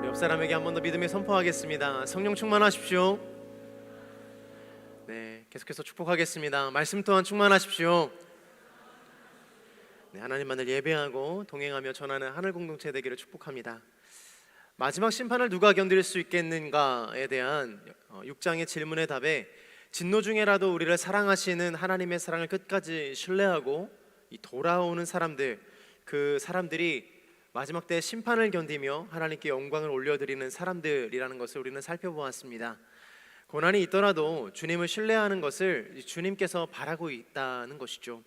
옆 사람에게 한 번 더 믿음의 선포하겠습니다. 성령 충만하십시오. 네, 계속해서 축복하겠습니다. 말씀 또한 충만하십시오. 네, 하나님만을 예배하고 동행하며 전하는 하늘 공동체 되기를 축복합니다. 마지막 심판을 누가 견딜 수 있겠는가에 대한 6장의 질문의 답에 진노 중에라도 우리를 사랑하시는 하나님의 사랑을 끝까지 신뢰하고 이 돌아오는 사람들, 그 사람들이 마지막 때 심판을 견디며 하나님께 영광을 올려드리는 사람들이라는 것을 우리는 살펴보았습니다. 고난이 있더라도 주님을 신뢰하는 것을 주님께서 바라고 있다는 것이죠.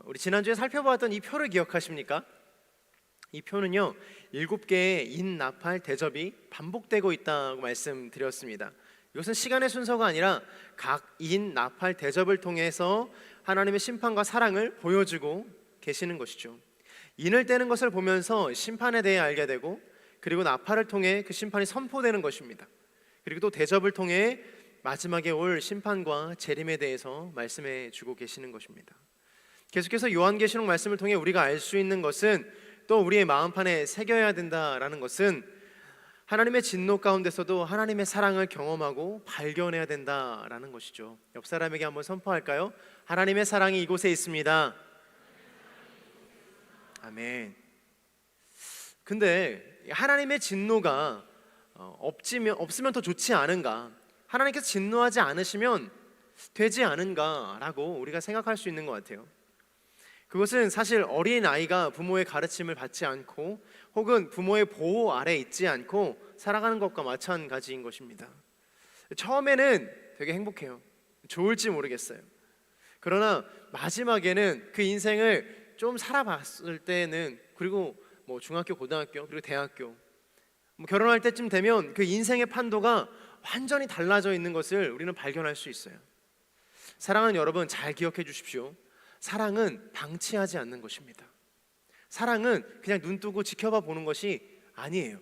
우리 지난주에 살펴보았던 이 표를 기억하십니까? 이 표는요 7개의 인, 나팔, 대접이 반복되고 있다고 말씀드렸습니다. 이것은 시간의 순서가 아니라 각 인, 나팔, 대접을 통해서 하나님의 심판과 사랑을 보여주고 계시는 것이죠. 인을 떼는 것을 보면서 심판에 대해 알게 되고, 그리고 나팔을 통해 그 심판이 선포되는 것입니다. 그리고 또 대접을 통해 마지막에 올 심판과 재림에 대해서 말씀해 주고 계시는 것입니다. 계속해서 요한계시록 말씀을 통해 우리가 알 수 있는 것은, 또 우리의 마음판에 새겨야 된다라는 것은, 하나님의 진노 가운데서도 하나님의 사랑을 경험하고 발견해야 된다라는 것이죠. 옆 사람에게 한번 선포할까요? 하나님의 사랑이 이곳에 있습니다. 아멘. 근데 하나님의 진노가 없으면 더 좋지 않은가, 하나님께서 진노하지 않으시면 되지 않은가라고 우리가 생각할 수 있는 것 같아요. 그것은 사실 어린아이가 부모의 가르침을 받지 않고 혹은 부모의 보호 아래 있지 않고 살아가는 것과 마찬가지인 것입니다. 처음에는 되게 행복해요. 좋을지 모르겠어요. 그러나 마지막에는 그 인생을 좀 살아봤을 때는, 그리고 뭐 중학교, 고등학교, 그리고 대학교, 결혼할 때쯤 되면 그 인생의 판도가 완전히 달라져 있는 것을 우리는 발견할 수 있어요. 사랑하는 여러분, 잘 기억해 주십시오. 사랑은 방치하지 않는 것입니다. 사랑은 그냥 눈 뜨고 지켜봐 보는 것이 아니에요.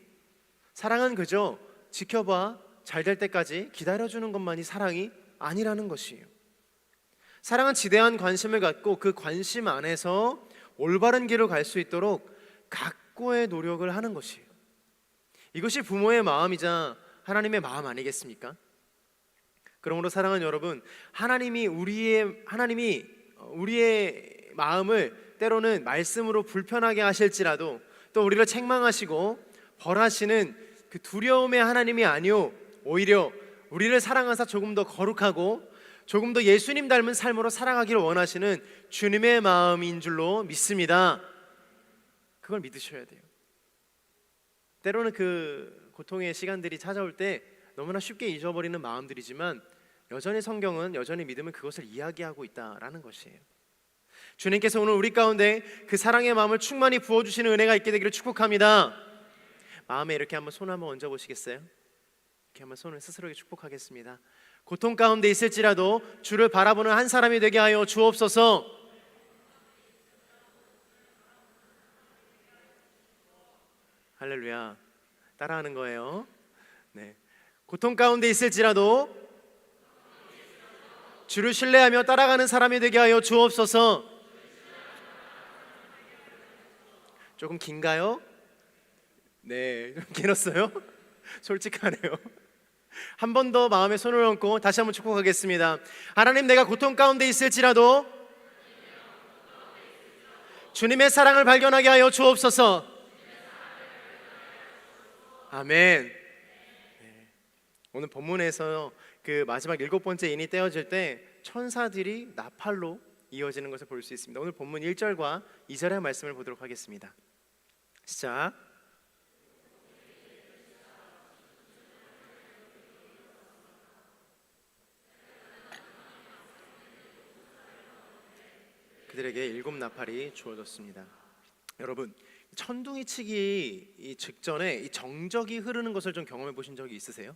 사랑은 그저 지켜봐 잘 될 때까지 기다려주는 것만이 사랑이 아니라는 것이에요. 사랑은 지대한 관심을 갖고 그 관심 안에서 올바른 길을 갈 수 있도록 각고의 노력을 하는 것이에요. 이것이 부모의 마음이자 하나님의 마음 아니겠습니까? 그러므로 사랑하는 여러분, 하나님이 우리의 마음을 때로는 말씀으로 불편하게 하실지라도, 또 우리를 책망하시고 벌하시는 그 두려움의 하나님이 아니요, 오히려 우리를 사랑하사 조금 더 거룩하고 조금 더 예수님 닮은 삶으로 살아가기를 원하시는 주님의 마음인 줄로 믿습니다. 그걸 믿으셔야 돼요. 때로는 그 고통의 시간들이 찾아올 때 너무나 쉽게 잊어버리는 마음들이지만, 여전히 성경은, 여전히 믿음은 그것을 이야기하고 있다라는 것이에요. 주님께서 오늘 우리 가운데 그 사랑의 마음을 충만히 부어주시는 은혜가 있게 되기를 축복합니다. 마음에 이렇게 한번 손 한번 얹어보시겠어요? 이렇게 한번 손을 스스로에게 축복하겠습니다. 고통 가운데 있을지라도 주를 바라보는 한 사람이 되게 하여 주옵소서. 할렐루야. 따라하는 거예요. 네. 고통 가운데 있을지라도 주를 신뢰하며 따라가는 사람이 되게 하여 주옵소서. 조금 긴가요? 네, 좀 길었어요? 솔직하네요. 한 번 더 마음에 손을 얹고 다시 한번 축복하겠습니다. 하나님, 내가 고통 가운데 있을지라도 주님의 사랑을 발견하게 하여 주옵소서. 아멘. 네. 오늘 본문에서 그 마지막 7번째 인이 떼어질 때 천사들이 나팔로 이어지는 것을 볼 수 있습니다. 오늘 본문 1절과 2절의 말씀을 보도록 하겠습니다. 시작. 그들에게 7 나팔이 주어졌습니다. 여러분, 천둥이 치기 직전에 이 정적이 흐르는 것을 좀 경험해 보신 적이 있으세요?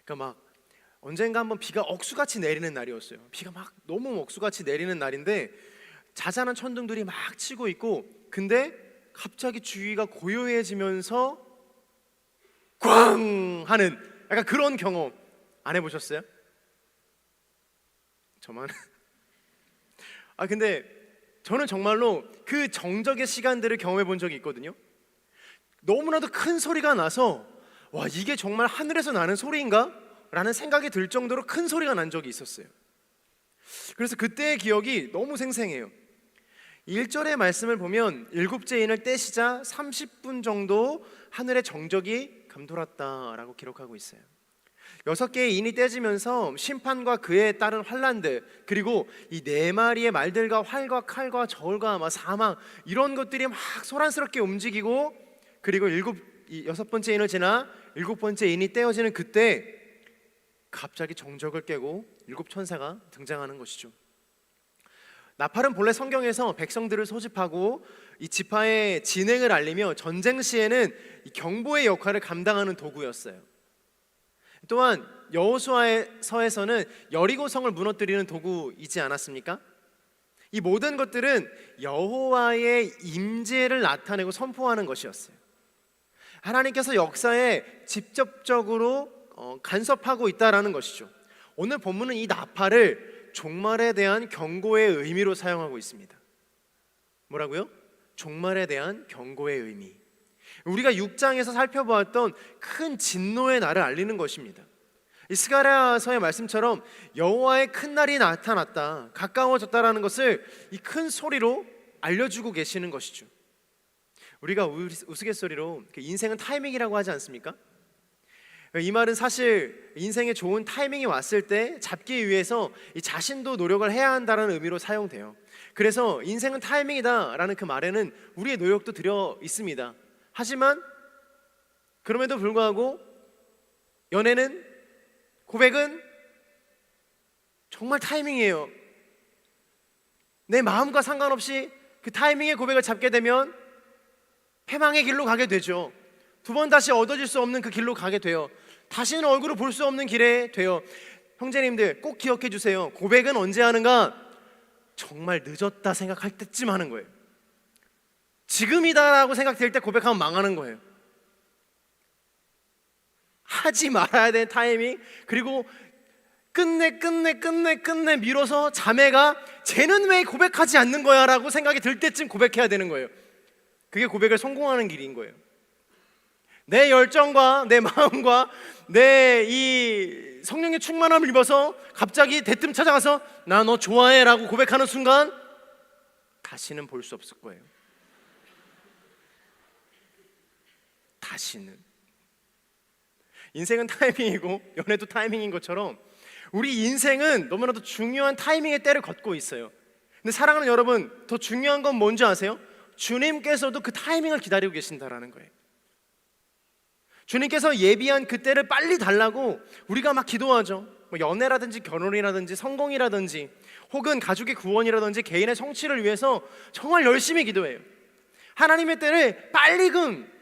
그러니까 막 언젠가 한번 비가 억수같이 내리는 날이었어요. 비가 막 너무 억수같이 내리는 날인데 자잘한 천둥들이 막 치고 있고, 근데 갑자기 주위가 고요해지면서 꽝 하는 약간 그런 경험 안 해보셨어요? 저만? 근데 저는 정말로 그 정적의 시간들을 경험해 본 적이 있거든요. 너무나도 큰 소리가 나서 와, 이게 정말 하늘에서 나는 소리인가? 라는 생각이 들 정도로 큰 소리가 난 적이 있었어요. 그래서 그때의 기억이 너무 생생해요. 1절의 말씀을 보면 7째 인을 떼시자 30분 정도 하늘의 정적이 감돌았다라고 기록하고 있어요. 6개의 인이 떼지면서 심판과 그에 따른 환란들, 그리고 이 4마리의 말들과 활과 칼과 저울과 사망, 이런 것들이 막 소란스럽게 움직이고, 그리고 6번째 인을 지나 7번째 인이 떼어지는 그때 갑자기 정적을 깨고 7천사가 등장하는 것이죠. 나팔은 본래 성경에서 백성들을 소집하고 이 지파의 진행을 알리며 전쟁 시에는 이 경보의 역할을 감당하는 도구였어요. 또한 여호수아서에서는 여리고성을 무너뜨리는 도구이지 않았습니까? 이 모든 것들은 여호와의 임재를 나타내고 선포하는 것이었어요. 하나님께서 역사에 직접적으로 간섭하고 있다라는 것이죠. 오늘 본문은 이 나팔을 종말에 대한 경고의 의미로 사용하고 있습니다. 뭐라고요? 종말에 대한 경고의 의미. 우리가 6장에서 살펴보았던 큰 진노의 날을 알리는 것입니다. 이 스가랴서의 말씀처럼 여호와의 큰 날이 나타났다, 가까워졌다라는 것을 이 큰 소리로 알려주고 계시는 것이죠. 우리가 우스갯소리로 인생은 타이밍이라고 하지 않습니까? 이 말은 사실 인생에 좋은 타이밍이 왔을 때 잡기 위해서 이 자신도 노력을 해야 한다는 의미로 사용돼요. 그래서 인생은 타이밍이다라는 그 말에는 우리의 노력도 들어 있습니다. 하지만 그럼에도 불구하고 연애는, 고백은 정말 타이밍이에요. 내 마음과 상관없이 그 타이밍의 고백을 잡게 되면 패망의 길로 가게 되죠. 2번 다시 얻어질 수 없는 그 길로 가게 돼요. 다시는 얼굴을 볼 수 없는 길에 돼요. 형제님들 꼭 기억해 주세요. 고백은 언제 하는가? 정말 늦었다 생각할 때쯤 하는 거예요. 지금이다라고 생각될 때 고백하면 망하는 거예요. 하지 말아야 될 타이밍, 그리고 끝내 미뤄서 자매가 쟤는 왜 고백하지 않는 거야 라고 생각이 들 때쯤 고백해야 되는 거예요. 그게 고백을 성공하는 길인 거예요. 내 열정과 내 마음과 내 이 성령의 충만함을 입어서 갑자기 대뜸 찾아가서 나 너 좋아해 라고 고백하는 순간 다시는 볼 수 없을 거예요. 다시는. 인생은 타이밍이고 연애도 타이밍인 것처럼 우리 인생은 너무나도 중요한 타이밍의 때를 걷고 있어요. 근데 사랑하는 여러분, 더 중요한 건 뭔지 아세요? 주님께서도 그 타이밍을 기다리고 계신다라는 거예요. 주님께서 예비한 그 때를 빨리 달라고 우리가 막 기도하죠. 연애라든지 결혼이라든지 성공이라든지 혹은 가족의 구원이라든지 개인의 성취를 위해서 정말 열심히 기도해요. 하나님의 때를 빨리금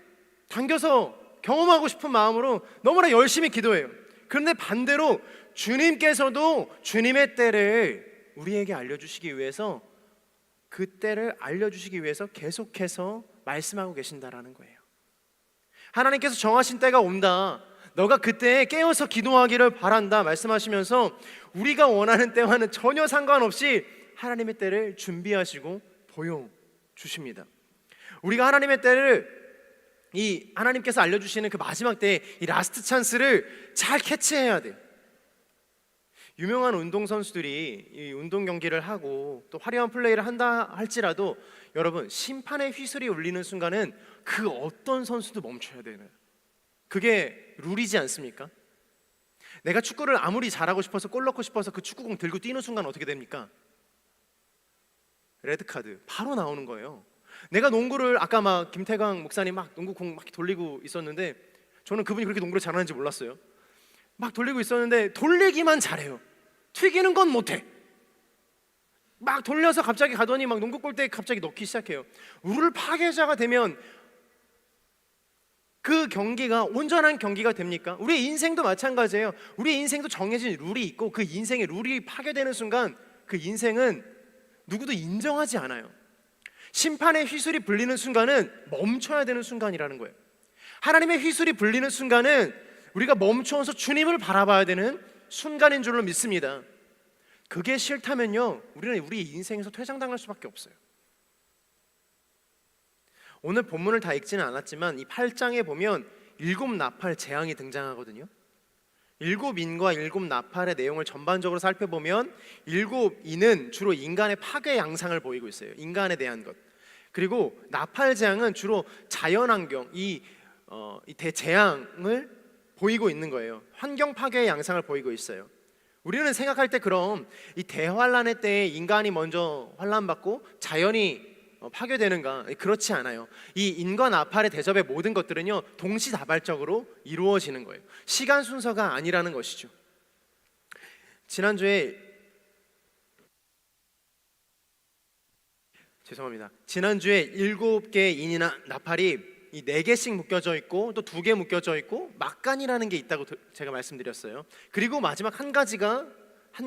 당겨서 경험하고 싶은 마음으로 너무나 열심히 기도해요. 그런데 반대로 주님께서도 주님의 때를 우리에게 알려주시기 위해서, 그 때를 알려주시기 위해서 계속해서 말씀하고 계신다라는 거예요. 하나님께서 정하신 때가 온다, 너가 그때에 깨어서 기도하기를 바란다 말씀하시면서 우리가 원하는 때와는 전혀 상관없이 하나님의 때를 준비하시고 보여주십니다. 우리가 하나님의 때를, 이 하나님께서 알려주시는 그 마지막 때의 이 라스트 찬스를 잘 캐치해야 돼요. 유명한 운동선수들이 이 운동 경기를 하고 또 화려한 플레이를 한다 할지라도 여러분, 심판의 휘슬이 울리는 순간은 그 어떤 선수도 멈춰야 되는, 그게 룰이지 않습니까? 내가 축구를 아무리 잘하고 싶어서 골 넣고 싶어서 그 축구공 들고 뛰는 순간 어떻게 됩니까? 레드카드 바로 나오는 거예요. 내가 농구를 아까 막 김태광 목사님 막 농구공 막 돌리고 있었는데, 저는 그분이 그렇게 농구를 잘하는지 몰랐어요. 막 돌리고 있었는데 돌리기만 잘해요. 튀기는 건 못해. 막 돌려서 갑자기 가더니 막 농구 골대에 갑자기 넣기 시작해요. 룰 파괴자가 되면 그 경기가 온전한 경기가 됩니까? 우리의 인생도 마찬가지예요. 우리의 인생도 정해진 룰이 있고 그 인생의 룰이 파괴되는 순간 그 인생은 누구도 인정하지 않아요. 심판의 휘슬이 불리는 순간은 멈춰야 되는 순간이라는 거예요. 하나님의 휘슬이 불리는 순간은 우리가 멈춰서 주님을 바라봐야 되는 순간인 줄로 믿습니다. 그게 싫다면요, 우리는 우리 인생에서 퇴장당할 수밖에 없어요. 오늘 본문을 다 읽지는 않았지만 이 8장에 보면 7나팔 재앙이 등장하거든요. 7인과 7나팔의 내용을 전반적으로 살펴보면 7인은 주로 인간의 파괴 양상을 보이고 있어요. 인간에 대한 것. 그리고 나팔 재앙은 주로 자연환경, 이 대재앙을 보이고 있는 거예요. 환경 파괴의 양상을 보이고 있어요. 우리는 생각할 때 그럼 이 대환란의 때에 인간이 먼저 환란받고 자연이 파괴되는가? 그렇지 않아요. 이 인과 나팔의 대접의 모든 것들은요, 동시다발적으로 이루어지는 거예요. 시간 순서가 아니라는 것이죠. 지난주에 죄송합니다. 지난주에 7개의 인이나 나팔이 이 4개씩 묶여져 있고 또 2개 묶여져 있고 막간이라는 게 있다고 제가 말씀드렸어요. 그리고 마지막 한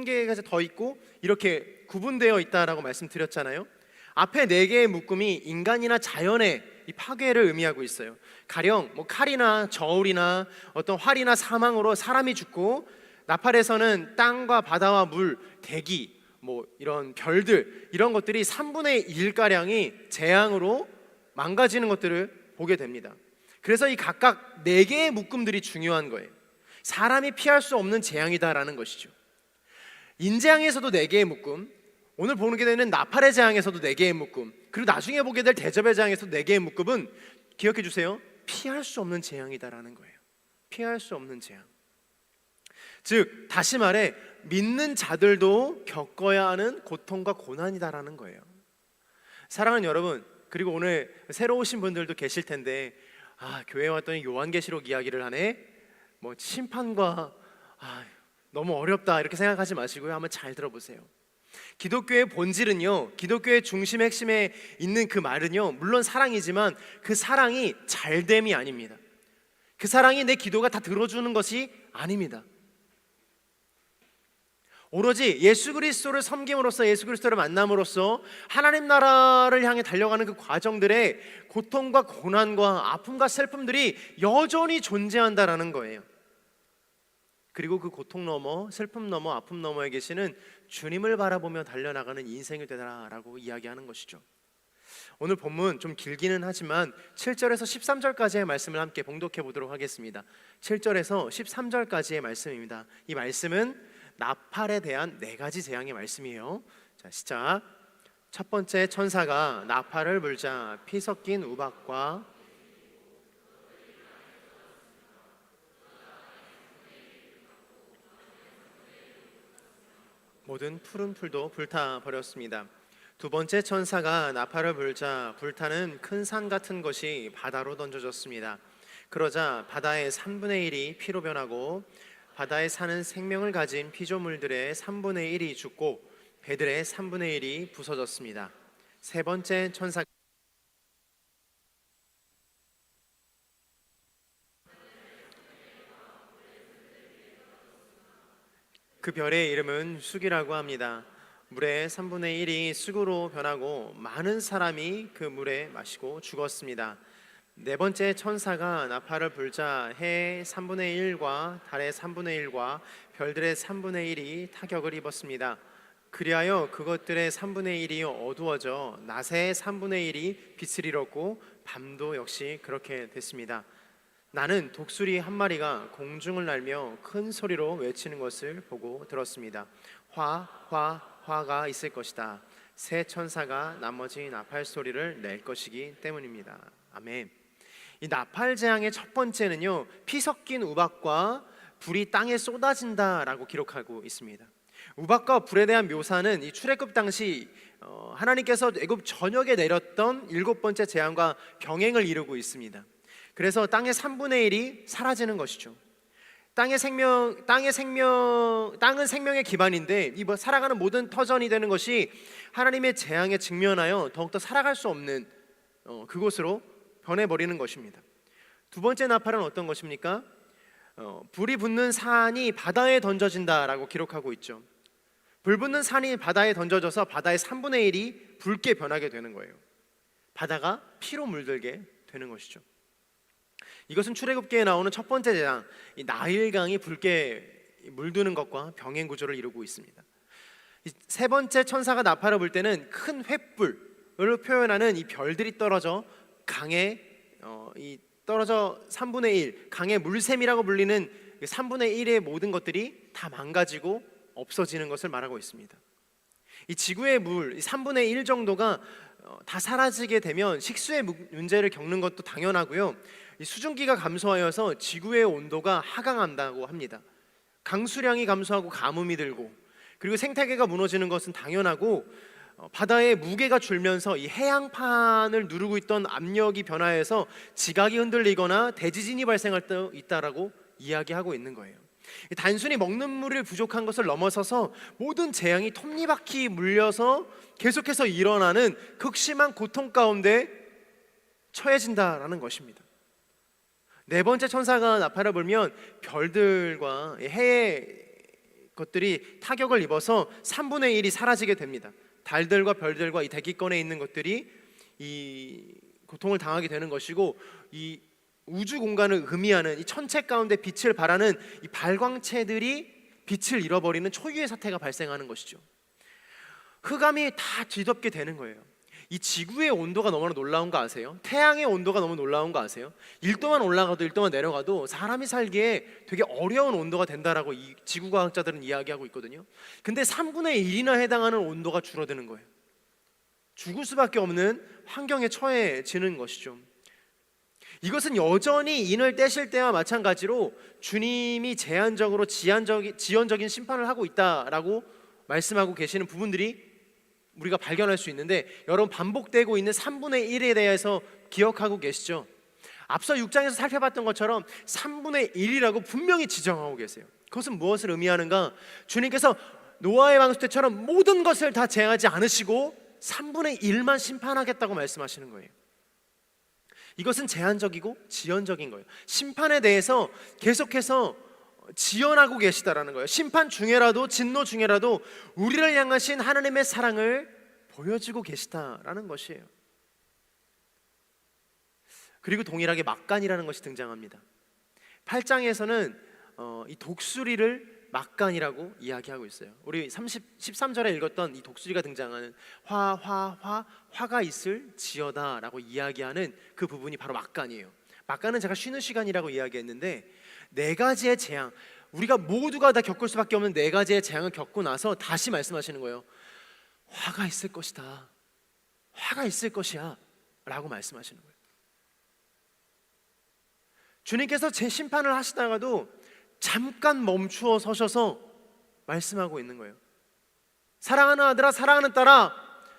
개가 더 있고 이렇게 구분되어 있다라고 말씀드렸잖아요. 앞에 4개의 묶음이 인간이나 자연의 이 파괴를 의미하고 있어요. 가령 뭐 칼이나 저울이나 어떤 활이나 사망으로 사람이 죽고, 나팔에서는 땅과 바다와 물, 대기, 뭐 이런 별들, 이런 것들이 3분의 1가량이 재앙으로 망가지는 것들을 보게 됩니다. 그래서 이 각각 4개의 묶음들이 중요한 거예요. 사람이 피할 수 없는 재앙이다라는 것이죠. 인재앙에서도 4개의 묶음, 오늘 보게 되는 나팔의 재앙에서도 4개의 묶음, 그리고 나중에 보게 될 대접의 재앙에서도 4개의 묶음은 기억해 주세요. 피할 수 없는 재앙이다라는 거예요. 피할 수 없는 재앙. 즉 다시 말해 믿는 자들도 겪어야 하는 고통과 고난이다라는 거예요. 사랑하는 여러분, 그리고 오늘 새로 오신 분들도 계실 텐데, 교회 왔더니 요한계시록 이야기를 하네, 뭐 심판과 너무 어렵다 이렇게 생각하지 마시고요, 한번 잘 들어보세요. 기독교의 본질은요, 기독교의 중심 핵심에 있는 그 말은요, 물론 사랑이지만 그 사랑이 잘됨이 아닙니다. 그 사랑이 내 기도가 다 들어주는 것이 아닙니다. 오로지 예수 그리스도를 섬김으로써, 예수 그리스도를 만남으로써 하나님 나라를 향해 달려가는 그 과정들의 고통과 고난과 아픔과 슬픔들이 여전히 존재한다라는 거예요. 그리고 그 고통 넘어, 슬픔 넘어, 아픔 너머에 계시는 주님을 바라보며 달려나가는 인생이 되라라고 이야기하는 것이죠. 오늘 본문 좀 길기는 하지만 7절에서 13절까지의 말씀을 함께 봉독해 보도록 하겠습니다. 7절에서 13절까지의 말씀입니다. 이 말씀은 나팔에 대한 4가지 재앙의 말씀이에요. 자, 시작. 첫 번째, 천사가 나팔을 불자 피 섞인 우박과 모든 푸른 풀도 불타 버렸습니다. 두 번째, 천사가 나팔을 불자 불타는 큰 산 같은 것이 바다로 던져졌습니다. 그러자 바다의 3분의 1이 피로 변하고 바다에 사는 생명을 가진 피조물들의 3분의 1이 죽고 배들의 3분의 1이 부서졌습니다. 세 번째, 천사 그 별의 이름은 쑥이라고 합니다. 물의 3분의 1이 쑥으로 변하고 많은 사람이 그 물에 마시고 죽었습니다. 네 번째, 천사가 나팔을 불자 해의 3분의 1과 달의 3분의 1과 별들의 3분의 1이 타격을 입었습니다. 그리하여 그것들의 3분의 1이 어두워져 낮의 3분의 1이 빛을 잃었고 밤도 역시 그렇게 됐습니다. 나는 독수리 한 마리가 공중을 날며 큰 소리로 외치는 것을 보고 들었습니다. 화가 있을 것이다. 새 천사가 나머지 나팔 소리를 낼 것이기 때문입니다. 아멘. 이 나팔 재앙의 첫 번째는요, 피 섞인 우박과 불이 땅에 쏟아진다라고 기록하고 있습니다. 우박과 불에 대한 묘사는 이 출애굽 당시 하나님께서 애굽 전역에 내렸던 일곱 번째 재앙과 병행을 이루고 있습니다. 그래서 땅의 3분의 1이 사라지는 것이죠. 땅은 생명의 기반인데 이 살아가는 모든 터전이 되는 것이 하나님의 재앙에 직면하여 더욱더 살아갈 수 없는 그곳으로 변해버리는 것입니다. 두 번째 나팔은 어떤 것입니까? 불이 붙는 산이 바다에 던져진다라고 기록하고 있죠. 불 붙는 산이 바다에 던져져서 바다의 3분의 1이 붉게 변하게 되는 거예요. 바다가 피로 물들게 되는 것이죠. 이것은 출애굽기에 나오는 첫 번째 재앙, 이 나일강이 붉게 물드는 것과 병행 구조를 이루고 있습니다. 세 번째 천사가 나팔을 불 때는 큰 횃불을 표현하는 이 별들이 떨어져 강에 떨어져 3분의 1, 강의 물샘이라고 불리는 3분의 1의 모든 것들이 다 망가지고 없어지는 것을 말하고 있습니다. 이 지구의 물 3분의 1 정도가 다 사라지게 되면 식수의 문제를 겪는 것도 당연하고요. 이 수증기가 감소하여서 지구의 온도가 하강한다고 합니다. 강수량이 감소하고 가뭄이 들고, 그리고 생태계가 무너지는 것은 당연하고, 바다의 무게가 줄면서 이 해양판을 누르고 있던 압력이 변화해서 지각이 흔들리거나 대지진이 발생할 때 있다라고 이야기하고 있는 거예요. 단순히 먹는 물이 부족한 것을 넘어서서 모든 재앙이 톱니바퀴 물려서 계속해서 일어나는 극심한 고통 가운데 처해진다라는 것입니다. 네 번째 천사가 나팔을 불면 별들과 해의 것들이 타격을 입어서 3분의 1이 사라지게 됩니다. 달들과 별들과 이 대기권에 있는 것들이 이 고통을 당하게 되는 것이고, 이 우주 공간을 의미하는 이 천체 가운데 빛을 발하는 이 발광체들이 빛을 잃어버리는 초유의 사태가 발생하는 것이죠. 흑암이 다 뒤덮게 되는 거예요. 이 지구의 온도가 너무나 놀라운 거 아세요? 태양의 온도가 너무 놀라운 거 아세요? 1도만 올라가도 1도만 내려가도 사람이 살기에 되게 어려운 온도가 된다라고 이 지구과학자들은 이야기하고 있거든요. 근데 3분의 1이나 해당하는 온도가 줄어드는 거예요. 죽을 수밖에 없는 환경에 처해지는 것이죠. 이것은 여전히 인을 떼실 때와 마찬가지로 주님이 제한적으로 지연적인 심판을 하고 있다라고 말씀하고 계시는 부분들이 우리가 발견할 수 있는데, 여러분 반복되고 있는 3분의 1에 대해서 기억하고 계시죠? 앞서 6장에서 살펴봤던 것처럼 3분의 1이라고 분명히 지정하고 계세요. 그것은 무엇을 의미하는가? 주님께서 노아의 방수 때처럼 모든 것을 다 제하지 않으시고 3분의 1만 심판하겠다고 말씀하시는 거예요. 이것은 제한적이고 지연적인 거예요. 심판에 대해서 계속해서 지연하고 계시다라는 거예요. 심판 중에라도, 진노 중에라도 우리를 향하신 하나님의 사랑을 보여주고 계시다라는 것이에요. 그리고 동일하게 막간이라는 것이 등장합니다. 8장에서는 이 독수리를 막간이라고 이야기하고 있어요. 우리 13절에 읽었던 이 독수리가 등장하는 화가 있을 지어다라고 이야기하는 그 부분이 바로 막간이에요. 막간은 제가 쉬는 시간이라고 이야기했는데, 네 가지의 재앙, 우리가 모두가 다 겪을 수밖에 없는 네 가지의 재앙을 겪고 나서 다시 말씀하시는 거예요. 화가 있을 것이다, 화가 있을 것이야 라고 말씀하시는 거예요. 주님께서 제 심판을 하시다가도 잠깐 멈추어 서셔서 말씀하고 있는 거예요. 사랑하는 아들아, 사랑하는 딸아,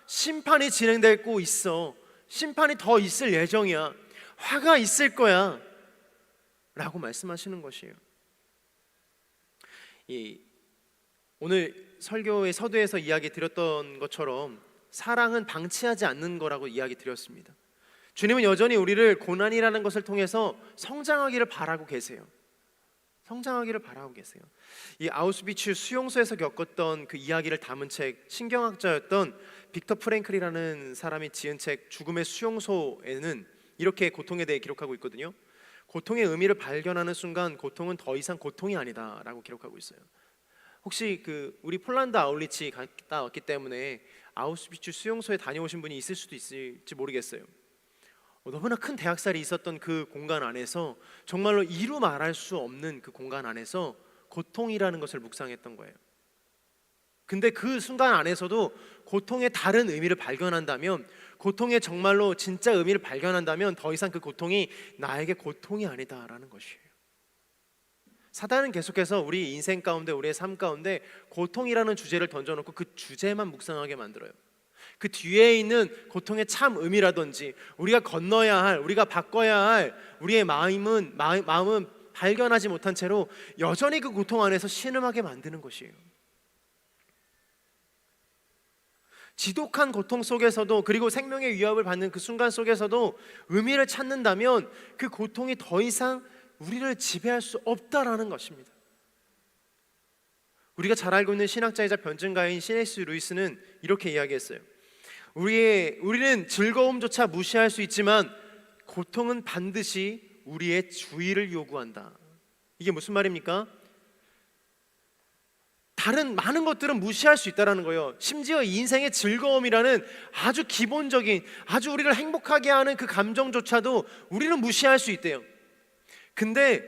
심판이 진행되고 있어. 심판이 더 있을 예정이야. 화가 있을 거야 라고 말씀하시는 것이에요. 오늘 설교의 서두에서 이야기 드렸던 것처럼 사랑은 방치하지 않는 거라고 이야기 드렸습니다. 주님은 여전히 우리를 고난이라는 것을 통해서 성장하기를 바라고 계세요. 성장하기를 바라고 계세요. 이 아우슈비츠 수용소에서 겪었던 그 이야기를 담은 책, 신경학자였던 빅터 프랭클이라는 사람이 지은 책 죽음의 수용소에는 이렇게 고통에 대해 기록하고 있거든요. 고통의 의미를 발견하는 순간 고통은 더 이상 고통이 아니다라고 기록하고 있어요. 혹시 우리 폴란드 아울리치 갔다 왔기 때문에 아우슈비츠 수용소에 다녀오신 분이 있을 수도 있을지 모르겠어요. 너무나 큰 대학살이 있었던 그 공간 안에서 정말로 이루 말할 수 없는 그 공간 안에서 고통이라는 것을 묵상했던 거예요. 근데 그 순간 안에서도 고통의 다른 의미를 발견한다면, 고통의 정말로 진짜 의미를 발견한다면 더 이상 그 고통이 나에게 고통이 아니다라는 것이에요. 사단은 계속해서 우리 인생 가운데, 우리의 삶 가운데 고통이라는 주제를 던져놓고 그 주제만 묵상하게 만들어요. 그 뒤에 있는 고통의 참 의미라든지 우리가 건너야 할, 우리가 바꿔야 할 우리의 마음은 발견하지 못한 채로 여전히 그 고통 안에서 신음하게 만드는 것이에요. 지독한 고통 속에서도, 그리고 생명의 위협을 받는 그 순간 속에서도 의미를 찾는다면 그 고통이 더 이상 우리를 지배할 수 없다라는 것입니다. 우리가 잘 알고 있는 신학자이자 변증가인 C.S. 루이스는 이렇게 이야기했어요. 우리는 즐거움조차 무시할 수 있지만 고통은 반드시 우리의 주의를 요구한다. 이게 무슨 말입니까? 다른 많은 것들은 무시할 수 있다는 거예요. 심지어 인생의 즐거움이라는 아주 기본적인, 아주 우리를 행복하게 하는 그 감정조차도 우리는 무시할 수 있대요. 근데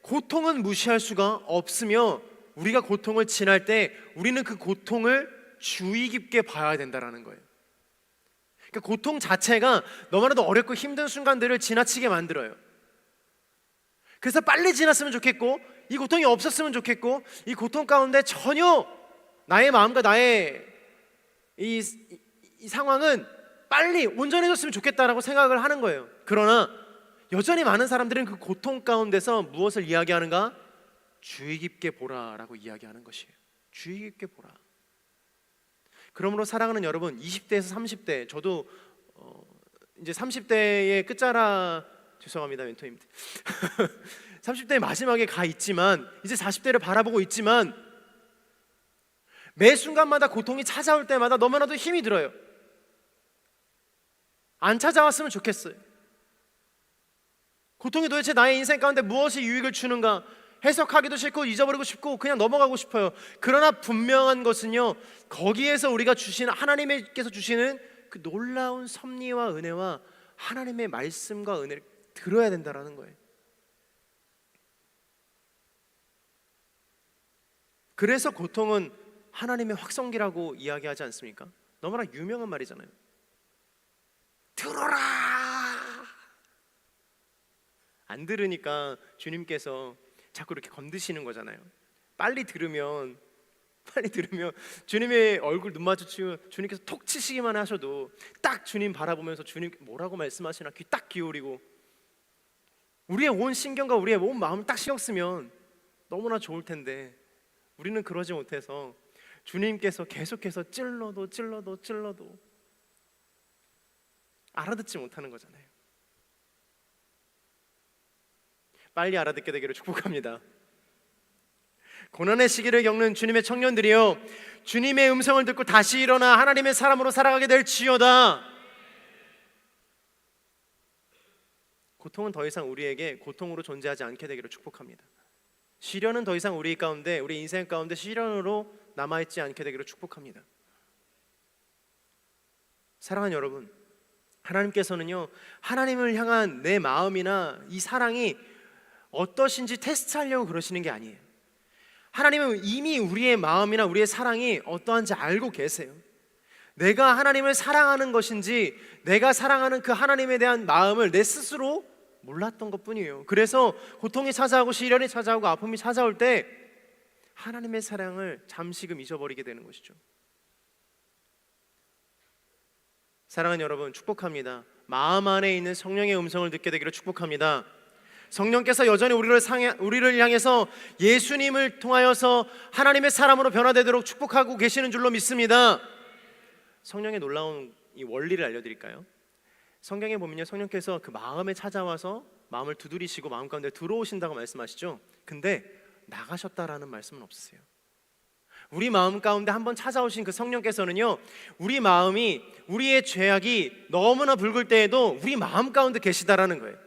고통은 무시할 수가 없으며, 우리가 고통을 지날 때 우리는 그 고통을 주의 깊게 봐야 된다는 거예요. 그러니까 고통 자체가 너무나도 어렵고 힘든 순간들을 지나치게 만들어요. 그래서 빨리 지났으면 좋겠고, 이 고통이 없었으면 좋겠고, 이 고통 가운데 전혀 나의 마음과 나의 이 상황은 빨리 온전해졌으면 좋겠다라고 생각을 하는 거예요. 그러나 여전히 많은 사람들은 그 고통 가운데서 무엇을 이야기하는가? 주의 깊게 보라라고 이야기하는 것이에요. 주의 깊게 보라. 그러므로 사랑하는 여러분, 20대에서 30대, 저도 이제 30대의 끝자락, 죄송합니다 멘토님 30대의 마지막에 가 있지만, 이제 40대를 바라보고 있지만, 매 순간마다 고통이 찾아올 때마다 너무나도 힘이 들어요. 안 찾아왔으면 좋겠어요. 고통이 도대체 나의 인생 가운데 무엇이 유익을 주는가 해석하기도 싫고 잊어버리고 싶고 그냥 넘어가고 싶어요. 그러나 분명한 것은요, 거기에서 우리가 주시는, 하나님께서 주시는 그 놀라운 섭리와 은혜와 하나님의 말씀과 은혜를 들어야 된다라는 거예요. 그래서 고통은 하나님의 확성기라고 이야기하지 않습니까? 너무나 유명한 말이잖아요. 들어라! 안 들으니까 주님께서 자꾸 이렇게 건드시는 거잖아요. 빨리 들으면 주님의 얼굴 눈 마주치면 주님께서 톡 치시기만 하셔도 딱 주님 바라보면서 주님 뭐라고 말씀하시나 귀 딱 기울이고 우리의 온 신경과 우리의 온 마음을 딱 신경 쓰면 너무나 좋을 텐데, 우리는 그러지 못해서 주님께서 계속해서 찔러도 알아듣지 못하는 거잖아요. 빨리 알아듣게 되기를 축복합니다. 고난의 시기를 겪는 주님의 청년들이여, 주님의 음성을 듣고 다시 일어나 하나님의 사람으로 살아가게 될지어다. 고통은 더 이상 우리에게 고통으로 존재하지 않게 되기를 축복합니다. 시련은 더 이상 우리 가운데, 우리 인생 가운데 시련으로 남아있지 않게 되기를 축복합니다. 사랑하는 여러분, 하나님께서는요, 하나님을 향한 내 마음이나 이 사랑이 어떠신지 테스트하려고 그러시는 게 아니에요. 하나님은 이미 우리의 마음이나 우리의 사랑이 어떠한지 알고 계세요. 내가 하나님을 사랑하는 것인지, 내가 사랑하는 그 하나님에 대한 마음을 내 스스로 몰랐던 것뿐이에요. 그래서 고통이 찾아오고 시련이 찾아오고 아픔이 찾아올 때 하나님의 사랑을 잠시금 잊어버리게 되는 것이죠. 사랑하는 여러분, 축복합니다. 마음 안에 있는 성령의 음성을 듣게 되기를 축복합니다. 성령께서 여전히 우리를 향해서 예수님을 통하여서 하나님의 사람으로 변화되도록 축복하고 계시는 줄로 믿습니다. 성령의 놀라운 이 원리를 알려드릴까요? 성경에 보면요, 성령께서 그 마음에 찾아와서 마음을 두드리시고 마음 가운데 들어오신다고 말씀하시죠. 근데 나가셨다라는 말씀은 없으세요. 우리 마음 가운데 한번 찾아오신 그 성령께서는요, 우리 마음이, 우리의 죄악이 너무나 붉을 때에도 우리 마음 가운데 계시다라는 거예요.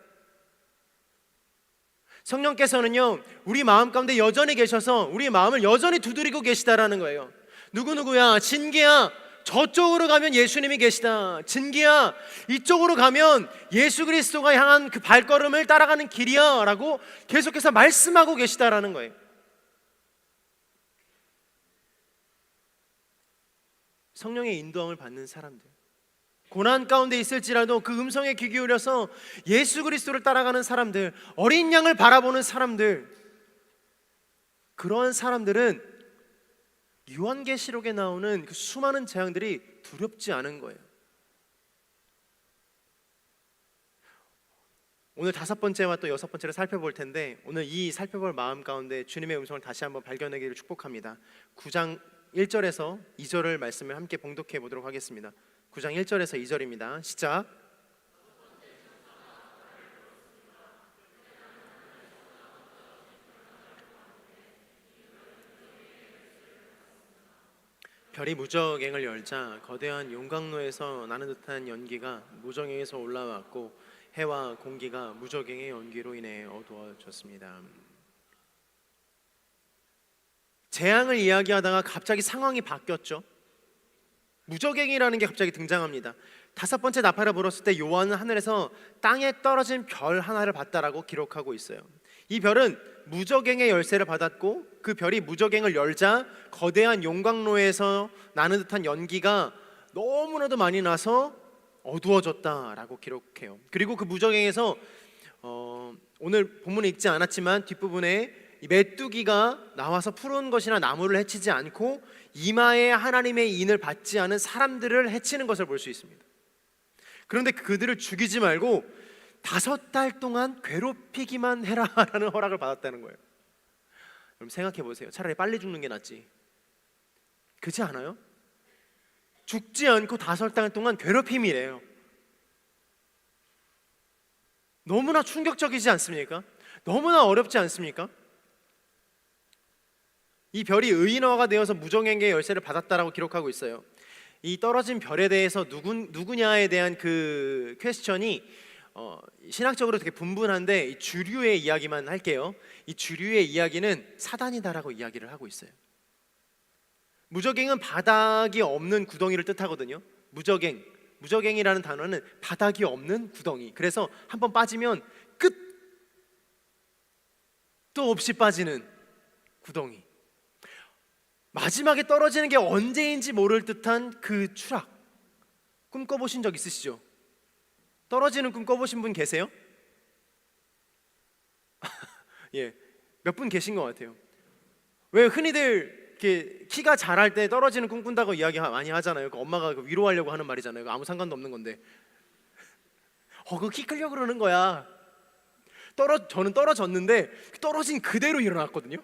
성령께서는요, 우리 마음 가운데 여전히 계셔서 우리 마음을 여전히 두드리고 계시다라는 거예요. 누구누구야, 진기야, 저쪽으로 가면 예수님이 계시다. 진기야, 이쪽으로 가면 예수 그리스도가 향한 그 발걸음을 따라가는 길이야 라고 계속해서 말씀하고 계시다라는 거예요. 성령의 인도함을 받는 사람들, 고난 가운데 있을지라도 그 음성에 귀 기울여서 예수 그리스도를 따라가는 사람들, 어린 양을 바라보는 사람들, 그러한 사람들은 요한계시록에 나오는 그 수많은 재앙들이 두렵지 않은 거예요. 오늘 5번째와 또 6번째를 살펴볼 텐데, 오늘 이 살펴볼 마음 가운데 주님의 음성을 다시 한번 발견하기를 축복합니다. 9장 1절에서 2절을 말씀을 함께 봉독해 보도록 하겠습니다. 9장 1절에서 2절입니다. 시작. 별이 무저갱을 열자 거대한 용광로에서 나는 듯한 연기가 무저갱에서 올라왔고 해와 공기가 무저갱의 연기로 인해 어두워졌습니다. 재앙을 이야기하다가 갑자기 상황이 바뀌었죠. 무저갱이라는 게 갑자기 등장합니다. 5번째 나팔을 불었을 때 요한은 하늘에서 땅에 떨어진 별 하나를 봤다라고 기록하고 있어요. 이 별은 무저갱의 열쇠를 받았고 그 별이 무저갱을 열자 거대한 용광로에서 나는 듯한 연기가 너무나도 많이 나서 어두워졌다라고 기록해요. 그리고 그 무저갱에서 오늘 본문에 읽지 않았지만 뒷부분에 이 메뚜기가 나와서 푸른 것이나 나무를 해치지 않고 이마에 하나님의 인을 받지 않은 사람들을 해치는 것을 볼 수 있습니다. 그런데 그들을 죽이지 말고 5달 동안 괴롭히기만 해라라는 허락을 받았다는 거예요. 여러분 생각해 보세요. 차라리 빨리 죽는 게 낫지. 그렇지 않아요? 죽지 않고 5달 동안 괴롭힘이래요. 너무나 충격적이지 않습니까? 너무나 어렵지 않습니까? 이 별이 의인화가 되어서 무저갱의 열쇠를 받았다라고 기록하고 있어요. 이 떨어진 별에 대해서 누구냐에 대한 그 퀘스천이 신학적으로 되게 분분한데 이 주류의 이야기만 할게요. 이 주류의 이야기는 사단이다라고 이야기를 하고 있어요. 무저갱은 바닥이 없는 구덩이를 뜻하거든요. 무저갱이라는 단어는 바닥이 없는 구덩이. 그래서 한번 빠지면 끝도 없이 빠지는 구덩이. 마지막에 떨어지는 게 언제인지 모를 듯한 그 추락. 꿈꿔보신 적 있으시죠? 떨어지는 꿈 꿔보신 분 계세요? 예, 몇 분 계신 것 같아요. 왜 흔히들 이렇게 키가 자랄 때 떨어지는 꿈 꾼다고 이야기 많이 하잖아요. 그 엄마가 위로하려고 하는 말이잖아요. 아무 상관도 없는 건데. 그거 키 크려고 그러는 거야. 저는 떨어졌는데 떨어진 그대로 일어났거든요.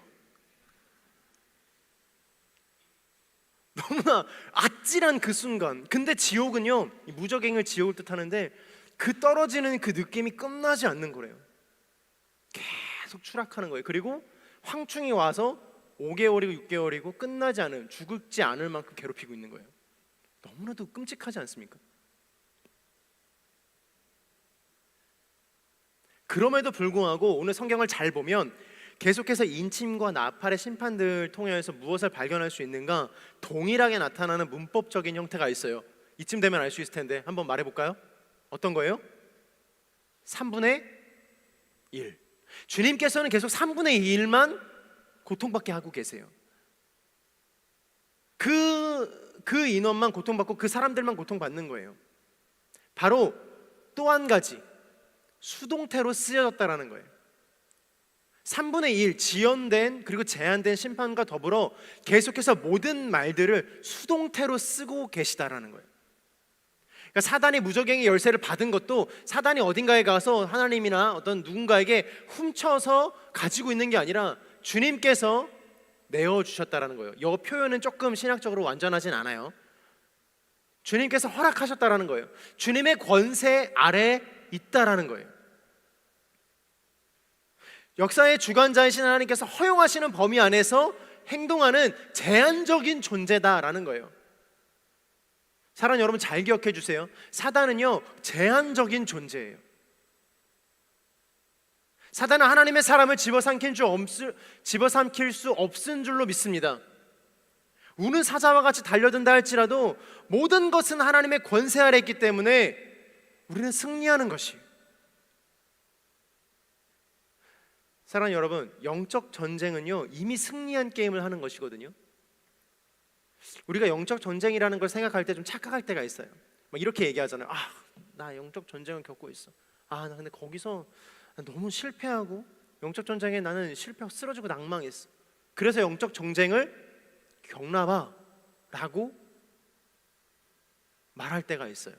너무나 아찔한 그 순간. 근데 지옥은요, 이 무저갱을 지옥을 뜻하는데 그 떨어지는 그 느낌이 끝나지 않는 거래요. 계속 추락하는 거예요. 그리고 황충이 와서 5개월이고 6개월이고 끝나지 않은, 죽지 않을 만큼 괴롭히고 있는 거예요. 너무나도 끔찍하지 않습니까? 그럼에도 불구하고 오늘 성경을 잘 보면 계속해서 인침과 나팔의 심판들 통해서 무엇을 발견할 수 있는가? 동일하게 나타나는 문법적인 형태가 있어요. 이쯤 되면 알 수 있을 텐데 한번 말해볼까요? 어떤 거예요? 3분의 1. 주님께서는 계속 3분의 1만 고통받게 하고 계세요. 그 인원만 고통받고 그 사람들만 고통받는 거예요. 바로 또 한 가지 수동태로 쓰여졌다라는 거예요. 3분의 1 지연된 그리고 제한된 심판과 더불어 계속해서 모든 말들을 수동태로 쓰고 계시다라는 거예요. 그러니까 사단이 무저갱의 열쇠를 받은 것도 사단이 어딘가에 가서 하나님이나 어떤 누군가에게 훔쳐서 가지고 있는 게 아니라 주님께서 내어주셨다라는 거예요. 이 표현은 조금 신학적으로 완전하진 않아요. 주님께서 허락하셨다라는 거예요. 주님의 권세 아래 있다라는 거예요. 역사의 주관자이신 하나님께서 허용하시는 범위 안에서 행동하는 제한적인 존재다라는 거예요. 사랑 여러분 잘 기억해 주세요. 사단은요 제한적인 존재예요. 사단은 하나님의 사람을 집어삼킬 수 없은 줄로 믿습니다. 우는 사자와 같이 달려든다 할지라도 모든 것은 하나님의 권세 아래 있기 때문에 우리는 승리하는 것이에요. 사랑하는 여러분, 영적 전쟁은요 이미 승리한 게임을 하는 것이거든요. 우리가 영적 전쟁이라는 걸 생각할 때 좀 착각할 때가 있어요. 막 이렇게 얘기하잖아요. 나 영적 전쟁을 겪고 있어. 나 근데 거기서 너무 실패하고 영적 전쟁에 나는 실패하고 쓰러지고 낭망했어. 그래서 영적 전쟁을 겪나봐 라고 말할 때가 있어요.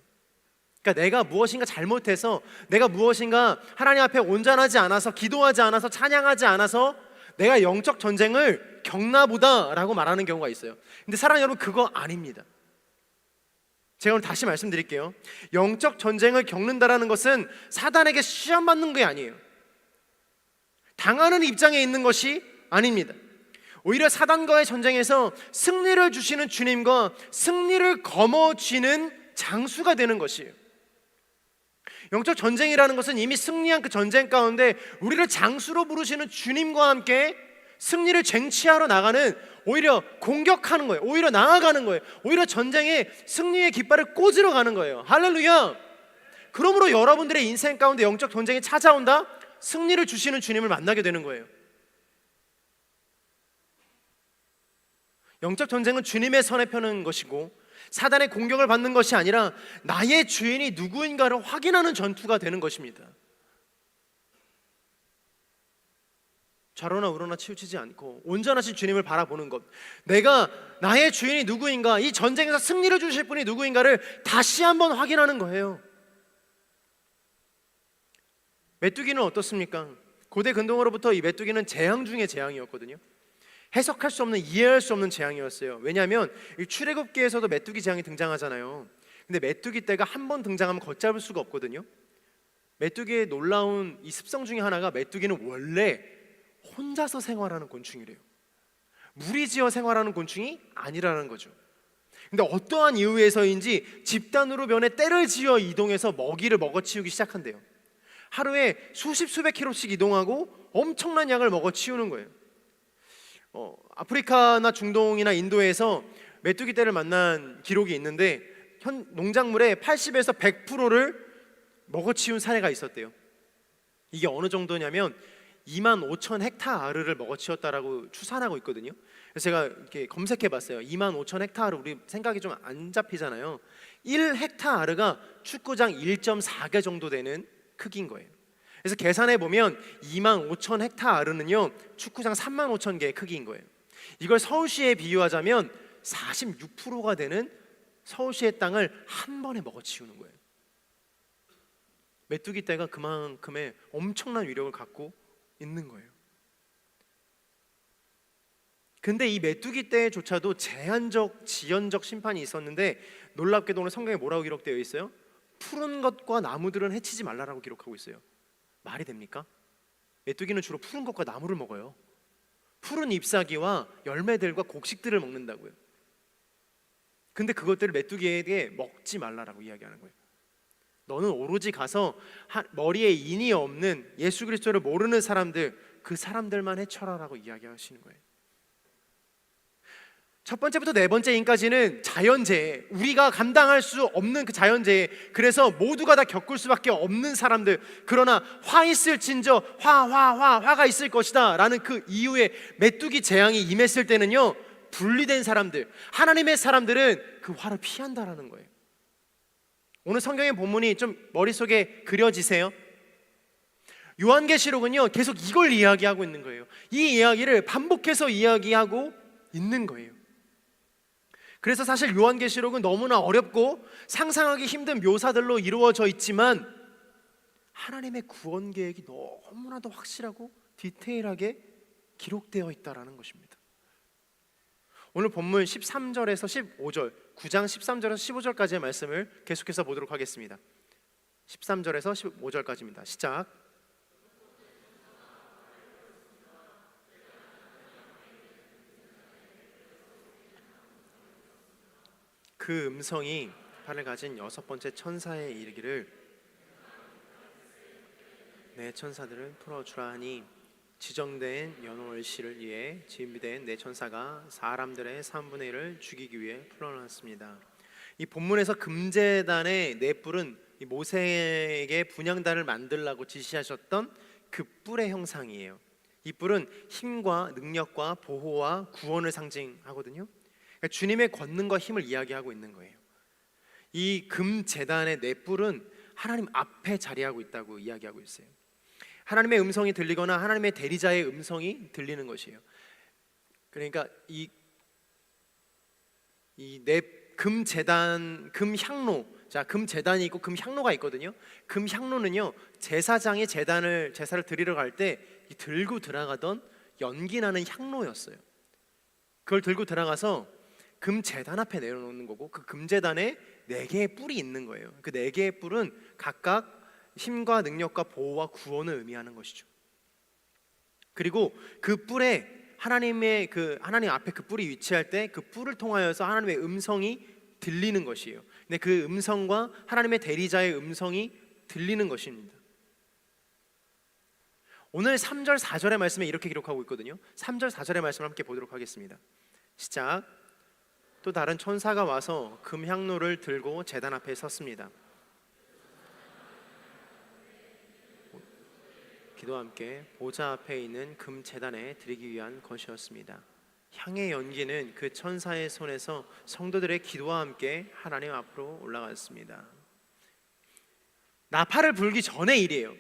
그러니까 내가 무엇인가 잘못해서, 내가 무엇인가 하나님 앞에 온전하지 않아서, 기도하지 않아서, 찬양하지 않아서 내가 영적 전쟁을 겪나보다 라고 말하는 경우가 있어요. 근데 사랑하는 여러분, 그거 아닙니다. 제가 오늘 다시 말씀드릴게요. 영적 전쟁을 겪는다라는 것은 사단에게 시험받는 게 아니에요. 당하는 입장에 있는 것이 아닙니다. 오히려 사단과의 전쟁에서 승리를 주시는 주님과 승리를 거머쥐는 장수가 되는 것이에요. 영적 전쟁이라는 것은 이미 승리한 그 전쟁 가운데 우리를 장수로 부르시는 주님과 함께 승리를 쟁취하러 나가는, 오히려 공격하는 거예요. 오히려 나아가는 거예요. 오히려 전쟁에 승리의 깃발을 꽂으러 가는 거예요. 할렐루야. 그러므로 여러분들의 인생 가운데 영적 전쟁이 찾아온다? 승리를 주시는 주님을 만나게 되는 거예요. 영적 전쟁은 주님의 선에 펴는 것이고 사단의 공격을 받는 것이 아니라 나의 주인이 누구인가를 확인하는 전투가 되는 것입니다. 좌로나 우로나 치우치지 않고 온전하신 주님을 바라보는 것, 내가 나의 주인이 누구인가, 이 전쟁에서 승리를 주실 분이 누구인가를 다시 한번 확인하는 거예요. 메뚜기는 어떻습니까? 고대 근동으로부터 이 메뚜기는 재앙 중의 재앙이었거든요. 해석할 수 없는, 이해할 수 없는 재앙이었어요. 왜냐하면 이 출애굽기에서도 메뚜기 재앙이 등장하잖아요. 근데 메뚜기 떼가 한 번 등장하면 걷잡을 수가 없거든요. 메뚜기의 놀라운 이 습성 중에 하나가, 메뚜기는 원래 혼자서 생활하는 곤충이래요. 무리지어 생활하는 곤충이 아니라는 거죠. 근데 어떠한 이유에서인지 집단으로 변해 떼를 지어 이동해서 먹이를 먹어치우기 시작한대요. 하루에 수백 킬로씩 이동하고 엄청난 양을 먹어치우는 거예요. 아프리카나 중동이나 인도에서 메뚜기 떼를 만난 기록이 있는데 농작물의 80에서 100%를 먹어치운 사례가 있었대요. 이게 어느 정도냐면 25,000 헥타르를 먹어치웠다라고 추산하고 있거든요. 그래서 제가 이렇게 검색해봤어요. 25,000 헥타르, 우리 생각이 좀 안 잡히잖아요. 1 헥타르가 축구장 1.4개 정도 되는 크기인 거예요. 그래서 계산해 보면 25,000 헥타르는요 축구장 35,000개의 크기인 거예요. 이걸 서울시에 비유하자면 46%가 되는 서울시의 땅을 한 번에 먹어치우는 거예요. 메뚜기 떼가 그만큼의 엄청난 위력을 갖고 있는 거예요. 근데 이 메뚜기 떼조차도 제한적, 지연적 심판이 있었는데 놀랍게도 오늘 성경에 뭐라고 기록되어 있어요? 푸른 것과 나무들은 해치지 말라라고 기록하고 있어요. 말이 됩니까? 메뚜기는 주로 푸른 것과 나무를 먹어요. 푸른 잎사귀와 열매들과 곡식들을 먹는다고요. 근데 그것들을 메뚜기에게 먹지 말라라고 이야기하는 거예요. 너는 오로지 가서 머리에 인이 없는 예수 그리스도를 모르는 사람들, 그 사람들만 해쳐라라고 이야기하시는 거예요. 첫 번째부터 네 번째 인까지는 자연재해, 우리가 감당할 수 없는 그 자연재해, 그래서 모두가 다 겪을 수밖에 없는 사람들, 그러나 화 있을진저 화가 있을 것이다 라는 그 이후에 메뚜기 재앙이 임했을 때는요, 분리된 사람들, 하나님의 사람들은 그 화를 피한다라는 거예요. 오늘 성경의 본문이 좀 머릿속에 그려지세요? 요한계시록은요 계속 이걸 이야기하고 있는 거예요. 이 이야기를 반복해서 이야기하고 있는 거예요. 그래서 사실 요한계시록은 너무나 어렵고 상상하기 힘든 묘사들로 이루어져 있지만 하나님의 구원 계획이 너무나도 확실하고 디테일하게 기록되어 있다라는 것입니다. 오늘 본문 13절에서 15절, 9장 13절에서 15절까지의 말씀을 계속해서 보도록 하겠습니다. 13절에서 15절까지입니다. 시작. 그 음성이 팔을 가진 여섯 번째 천사에 이르기를, 내 천사들을 풀어주라 하니 지정된 연월시를 위해 준비된 내 천사가 사람들의 3분의 1을 죽이기 위해 풀어놨습니다. 이 본문에서 금제단의 네 뿔은 이 모세에게 분향단을 만들라고 지시하셨던 그 뿔의 형상이에요. 이 뿔은 힘과 능력과 보호와 구원을 상징하거든요. 그러니까 주님의 권능과 힘을 이야기하고 있는 거예요. 이 금제단의 네 뿔은 하나님 앞에 자리하고 있다고 이야기하고 있어요. 하나님의 음성이 들리거나 하나님의 대리자의 음성이 들리는 것이에요. 그러니까 이 네 금제단, 금향로, 자 금제단이 있고 금향로가 있거든요. 금향로는요 제사장이 제사를 드리러 갈 때 들고 들어가던 연기 나는 향로였어요. 그걸 들고 들어가서 금제단 앞에 내려놓는 거고, 그 금제단에 네 개의 뿔이 있는 거예요. 그 네 개의 뿔은 각각 힘과 능력과 보호와 구원을 의미하는 것이죠. 그리고 그 뿔에 하나님 앞에 그 뿔이 위치할 때 그 뿔을 통하여서 하나님의 음성이 들리는 것이에요. 근데 그 음성과 하나님의 대리자의 음성이 들리는 것입니다. 오늘 3절 4절의 말씀에 이렇게 기록하고 있거든요. 3절 4절의 말씀을 함께 보도록 하겠습니다. 시작. 또 다른 천사가 와서 금향로를 들고 제단 앞에 섰습니다. 기도와 함께 보좌 앞에 있는 금제단에 드리기 위한 것이었습니다. 향의 연기는 그 천사의 손에서 성도들의 기도와 함께 하나님 앞으로 올라갔습니다. 나팔을 불기 전의 일이에요.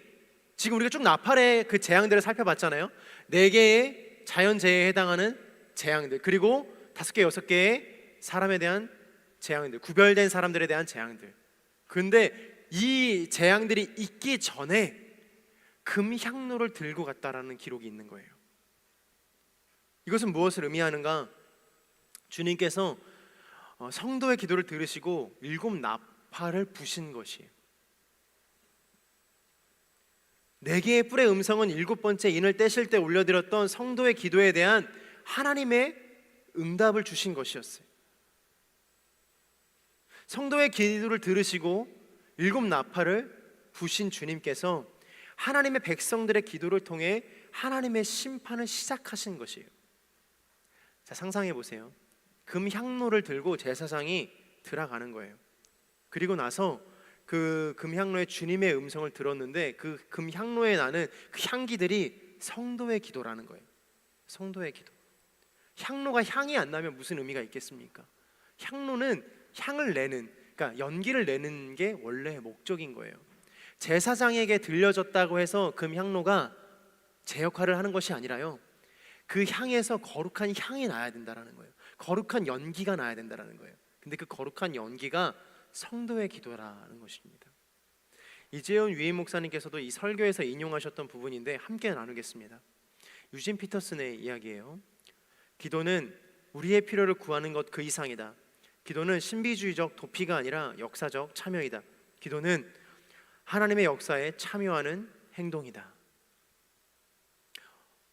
지금 우리가 쭉 나팔의 그 재앙들을 살펴봤잖아요. 4개의 자연재해에 해당하는 재앙들, 그리고 5개, 6개의 사람에 대한 재앙들, 구별된 사람들에 대한 재앙들. 그런데 이 재앙들이 있기 전에 금향로를 들고 갔다라는 기록이 있는 거예요. 이것은 무엇을 의미하는가? 주님께서 성도의 기도를 들으시고 7 나팔을 부신 것이에요. 4개의 뿔의 음성은 7번째 인을 떼실 때 올려드렸던 성도의 기도에 대한 하나님의 응답을 주신 것이었어요. 성도의 기도를 들으시고 7 나팔을 부신 주님께서 하나님의 백성들의 기도를 통해 하나님의 심판을 시작하신 것이에요. 자, 상상해 보세요. 금향로를 들고 제사장이 들어가는 거예요. 그리고 나서 그 금향로에 주님의 음성을 들었는데 그 금향로에 나는 그 향기들이 성도의 기도라는 거예요. 성도의 기도. 향로가 향이 안 나면 무슨 의미가 있겠습니까? 향로는 향을 내는, 그러니까 연기를 내는 게 원래 목적인 거예요. 제사장에게 들려졌다고 해서 금향로가 제 역할을 하는 것이 아니라요, 그 향에서 거룩한 향이 나야 된다라는 거예요. 거룩한 연기가 나야 된다라는 거예요. 근데 그 거룩한 연기가 성도의 기도라는 것입니다. 이재훈 위임 목사님께서도 이 설교에서 인용하셨던 부분인데 함께 나누겠습니다. 유진 피터슨의 이야기예요. 기도는 우리의 필요를 구하는 것 그 이상이다. 기도는 신비주의적 도피가 아니라 역사적 참여이다. 기도는 하나님의 역사에 참여하는 행동이다.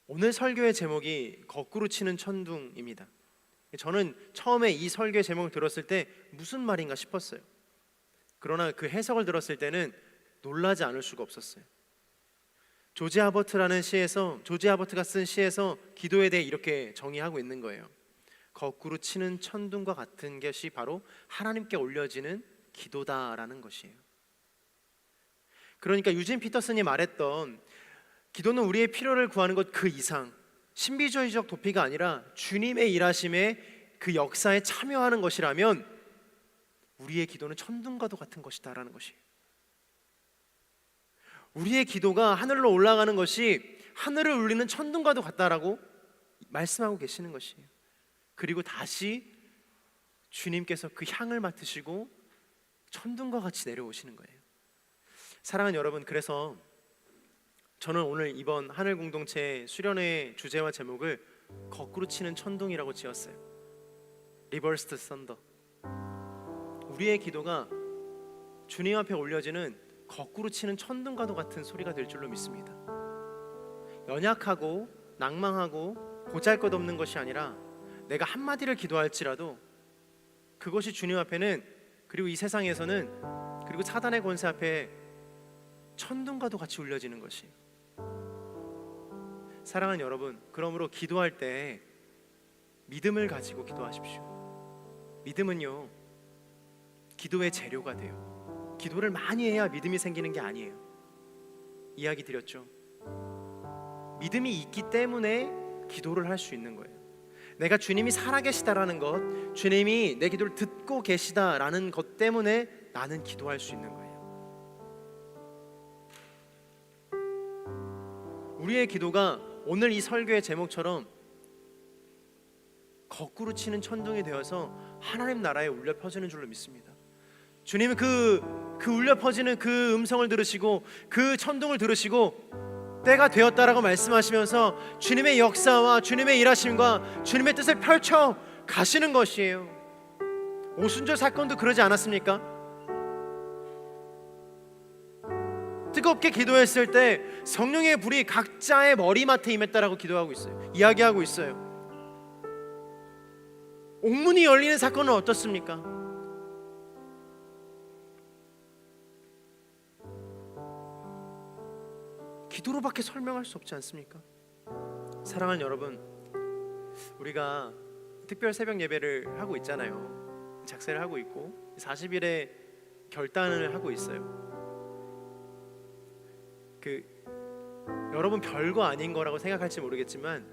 오늘 설교의 제목이 거꾸로 치는 천둥입니다. 저는 처음에 이 설교의 제목을 들었을 때 무슨 말인가 싶었어요. 그러나 그 해석을 들었을 때는 놀라지 않을 수가 없었어요. 조지 아버트가 쓴 시에서 기도에 대해 이렇게 정의하고 있는 거예요. 거꾸로 치는 천둥과 같은 것이 바로 하나님께 올려지는 기도다라는 것이에요. 그러니까 유진 피터슨이 말했던 기도는 우리의 필요를 구하는 것 그 이상, 신비주의적 도피가 아니라 주님의 일하심에 그 역사에 참여하는 것이라면 우리의 기도는 천둥과도 같은 것이다라는 것이에요. 우리의 기도가 하늘로 올라가는 것이 하늘을 울리는 천둥과도 같다라고 말씀하고 계시는 것이에요. 그리고 다시 주님께서 그 향을 맡으시고 천둥과 같이 내려오시는 거예요. 사랑하는 여러분, 그래서 저는 오늘 이번 하늘 공동체 수련회 주제와 제목을 거꾸로 치는 천둥이라고 지었어요. 리버스드 썬더. 우리의 기도가 주님 앞에 올려지는 거꾸로 치는 천둥과도 같은 소리가 될 줄로 믿습니다. 연약하고 낭망하고 보잘것없는 것이 아니라 내가 한마디를 기도할지라도 그것이 주님 앞에는, 그리고 이 세상에서는, 그리고 사단의 권세 앞에 천둥과도 같이 울려지는 것이, 사랑하는 여러분, 그러므로 기도할 때 믿음을 가지고 기도하십시오. 믿음은요, 기도의 재료가 돼요. 기도를 많이 해야 믿음이 생기는 게 아니에요. 이야기 드렸죠. 믿음이 있기 때문에 기도를 할 수 있는 거예요. 내가 주님이 살아계시다라는 것, 주님이 내 기도를 듣고 계시다라는 것 때문에 나는 기도할 수 있는 거예요. 우리의 기도가 오늘 이 설교의 제목처럼 거꾸로 치는 천둥이 되어서 하나님 나라에 울려 퍼지는 줄로 믿습니다. 주님은 그 울려 퍼지는 그 음성을 들으시고 그 천둥을 들으시고 때가 되었다라고 말씀하시면서 주님의 역사와 주님의 일하심과 주님의 뜻을 펼쳐 가시는 것이에요. 오순절 사건도 그러지 않았습니까? 뜨겁게 기도했을 때 성령의 불이 각자의 머리맡에 임했다라고 기도하고 있어요. 이야기하고 있어요. 옥문이 열리는 사건은 어떻습니까? 기도로밖에 설명할 수 없지 않습니까? 사랑하는 여러분, 우리가 특별 새벽 예배를 하고 있잖아요. 작세를 하고 있고 40일의 결단을 하고 있어요. 여러분 별거 아닌 거라고 생각할지 모르겠지만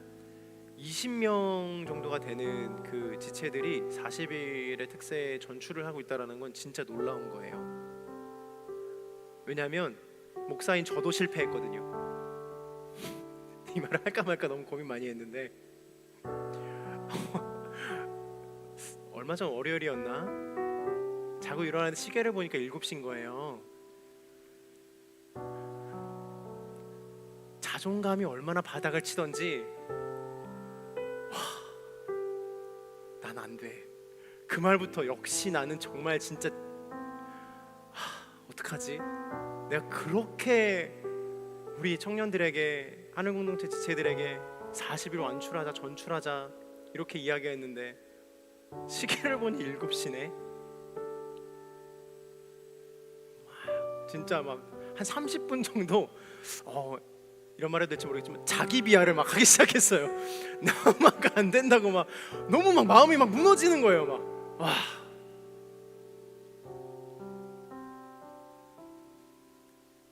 20명 정도가 되는 그 지체들이 40일의 특세 전출을 하고 있다는 건 진짜 놀라운 거예요. 왜냐하면 목사인 저도 실패했거든요. 이 말을 할까 말까 너무 고민 많이 했는데 얼마 전 월요일이었나? 자고 일어나는데 시계를 보니까 7시인 거예요. 자존감이 얼마나 바닥을 치던지 난 안 돼. 그 말부터 역시 나는 정말 진짜 어떡하지? 내가 그렇게 우리 청년들에게 하늘공동체 지체들에게 40일 완출하자 전출하자 이렇게 이야기했는데 시계를 보니 7시네. 진짜 막 한 30분 정도 이런 말 해도 될지 모르겠지만 자기 비하를 막 하기 시작했어요. 너무 막 안 된다고 막 너무 막 마음이 막 무너지는 거예요. 막 와.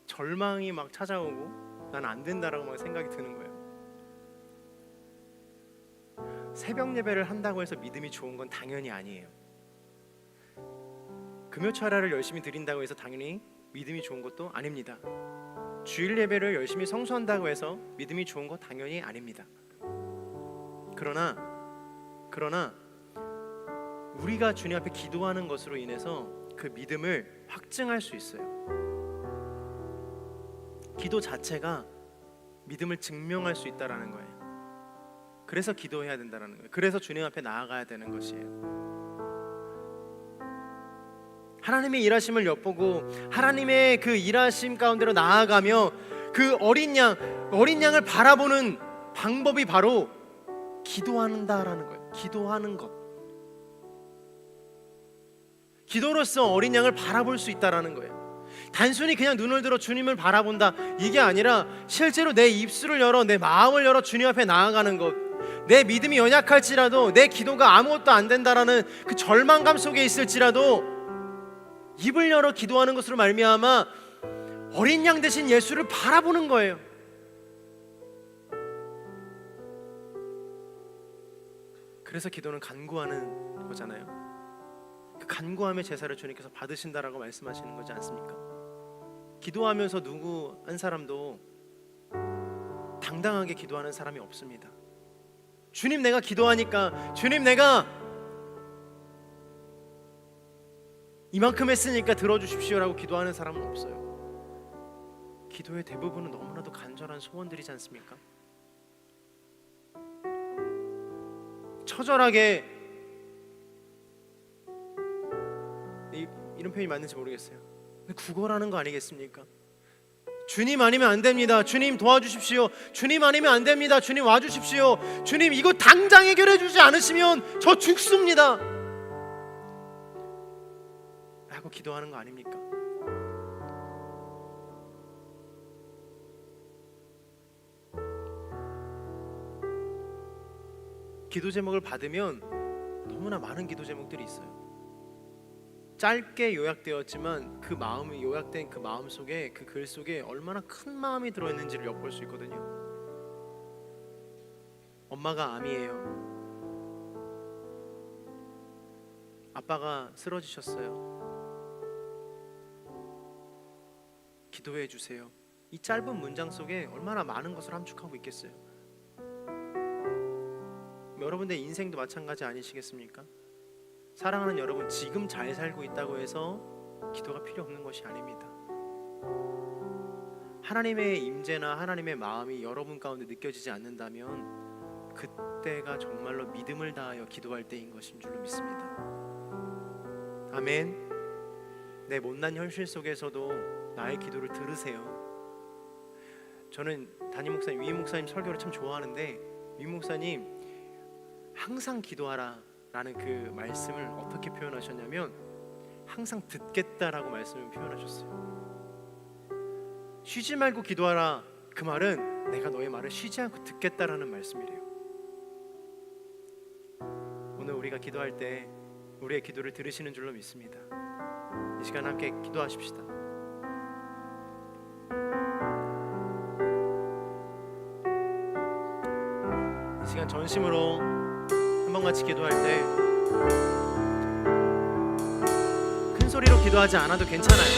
절망이 막 찾아오고 난 안 된다라고 막 생각이 드는 거예요. 새벽 예배를 한다고 해서 믿음이 좋은 건 당연히 아니에요. 금요철야를 열심히 드린다고 해서 당연히 믿음이 좋은 것도 아닙니다. 주일 예배를 열심히 성수한다고 해서 믿음이 좋은 거 당연히 아닙니다. 그러나 우리가 주님 앞에 기도하는 것으로 인해서 그 믿음을 확증할 수 있어요. 기도 자체가 믿음을 증명할 수 있다라는 거예요. 그래서 기도해야 된다라는 거예요. 그래서 주님 앞에 나아가야 되는 것이에요. 하나님의 일하심을 엿보고 하나님의 그 일하심 가운데로 나아가며 그 어린 양을 바라보는 방법이 바로 기도한다라는 거예요. 기도하는 것. 기도로서 어린 양을 바라볼 수 있다라는 거예요. 단순히 그냥 눈을 들어 주님을 바라본다 이게 아니라 실제로 내 입술을 열어 내 마음을 열어 주님 앞에 나아가는 것. 내 믿음이 연약할지라도 내 기도가 아무것도 안 된다라는 그 절망감 속에 있을지라도 입을 열어 기도하는 것으로 말미암아 어린 양 대신 예수를 바라보는 거예요. 그래서 기도는 간구하는 거잖아요. 그 간구함의 제사를 주님께서 받으신다라고 말씀하시는 거지 않습니까? 기도하면서 누구 한 사람도 당당하게 기도하는 사람이 없습니다. 주님 내가 기도하니까 주님 내가 이만큼 했으니까 들어주십시오라고 기도하는 사람은 없어요. 기도의 대부분은 너무나도 간절한 소원들이지 않습니까? 처절하게 이런 표현이 맞는지 모르겠어요. 구걸하는 거 아니겠습니까? 주님 아니면 안 됩니다. 주님 도와주십시오. 주님 아니면 안 됩니다. 주님 와주십시오. 주님 이거 당장 해결해 주지 않으시면 저 죽습니다 라고 기도하는 거 아닙니까? 기도 제목을 받으면 너무나 많은 기도 제목들이 있어요. 짧게 요약되었지만 그 마음이 요약된 그 마음 속에, 그 글 속에 얼마나 큰 마음이 들어있는지를 엿볼 수 있거든요. 엄마가 암이에요. 아빠가 쓰러지셨어요. 기도해 주세요. 이 짧은 문장 속에 얼마나 많은 것을 함축하고 있겠어요. 여러분의 인생도 마찬가지 아니시겠습니까? 사랑하는 여러분, 지금 잘 살고 있다고 해서 기도가 필요 없는 것이 아닙니다. 하나님의 임재나 하나님의 마음이 여러분 가운데 느껴지지 않는다면 그때가 정말로 믿음을 다하여 기도할 때인 것인 줄로 믿습니다. 아멘. 내 못난 현실 속에서도 나의 기도를 들으세요. 저는 담임 목사님, 위임 목사님 설교를 참 좋아하는데, 위임 목사님 항상 기도하라 라는 그 말씀을 어떻게 표현하셨냐면 항상 듣겠다라고 말씀을 표현하셨어요. 쉬지 말고 기도하라, 그 말은 내가 너의 말을 쉬지 않고 듣겠다라는 말씀이래요. 오늘 우리가 기도할 때 우리의 기도를 들으시는 줄로 믿습니다. 이 시간 함께 기도하십시다. 이 시간 전심으로 한번 같이 기도할 때 큰 소리로 기도하지 않아도 괜찮아요.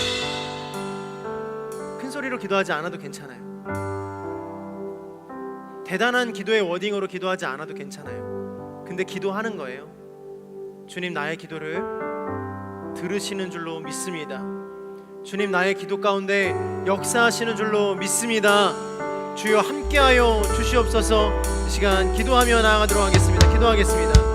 큰 소리로 기도하지 않아도 괜찮아요. 대단한 기도의 워딩으로 기도하지 않아도 괜찮아요. 근데 기도하는 거예요. 주님, 나의 기도를 들으시는 줄로 믿습니다. 주님, 나의 기도 가운데 역사하시는 줄로 믿습니다. 주여 함께하여 주시옵소서. 이 시간 기도하며 나아가도록 하겠습니다. 기도하겠습니다.